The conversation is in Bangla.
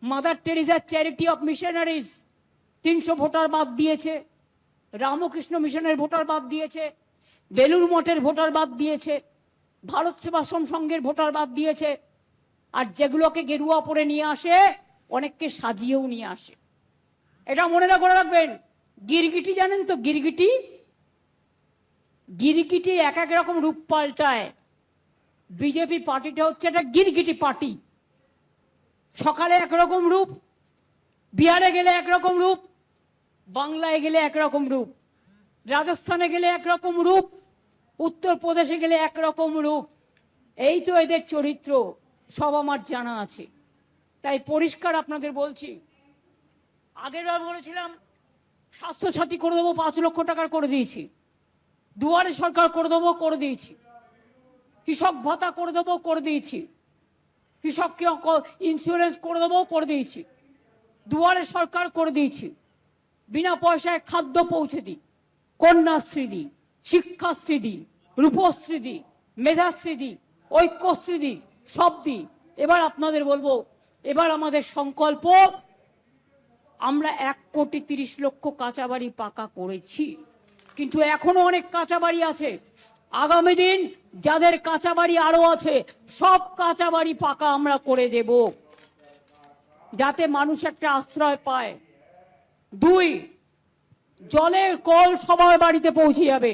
মাদার টেরিজার চ্যারিটি অফ মিশনারিজ 300 ভোটার বাদ দিয়েছে, রামকৃষ্ণ মিশনের ভোটার বাদ দিয়েছে, বেলুর মঠের ভোটার বাদ দিয়েছে, ভারত সেবাশ্রম সংঘের ভোটার বাদ দিয়েছে। আর যেগুলোকে গেরুয়া পরে নিয়ে আসে অনেককে সাজিয়েও নিয়ে আসে। এটা মনে করে রাখবেন। গিরগিটি জানেন তো? গিরগিটি গিরগিটি এক এক রকম রূপ পাল্টায়। বিজেপি পার্টিটা হচ্ছে একটা গিরগিটি পার্টি। সকালে একরকম রূপ, বিহারে গেলে একরকম রূপ, বাংলায় গেলে একরকম রূপ, রাজস্থানে গেলে একরকম রূপ, উত্তরপ্রদেশে গেলে একরকম রূপ। এই তো এদের চরিত্র, সব আমার জানা আছে। তাই পরিষ্কার আপনাদের বলছি, আগের বার বলেছিলাম স্বাস্থ্যসাথী করে দেবো, 5 লক্ষ টাকার করে দিয়েছি। দুয়ারে সরকার করে দেবো, করে দিয়েছি। কৃষক ভাতা করে দেবো, করে দিয়েছি। কৃষককে ইন্স্যুরেন্স করে দেবো, করে দিয়েছি। দুয়ারে সরকার করে দিয়েছি। বিনা পয়সায় খাদ্য পৌঁছে দিই, কন্যাশ্রী দিই, শিক্ষাশ্রী দিই, রূপশ্রী দিই, মেধাশ্রী দিই, ঐক্যশ্রী দিই, সব দিই। এবার আপনাদের বলবো, এবার আমাদের সংকল্প, আমরা 1,30,00,000 কাঁচা বাড়ি পাকা করেছি, কিন্তু এখনো অনেক কাঁচা বাড়ি আছে। আগামী দিন যাদের কাঁচা বাড়ি আরো আছে, সব কাঁচা বাড়ি পাকা আমরা করে দেব, যাতে মানুষ একটা আশ্রয় পায়। 2, জলের কল সবার বাড়িতে পৌঁছে যাবে।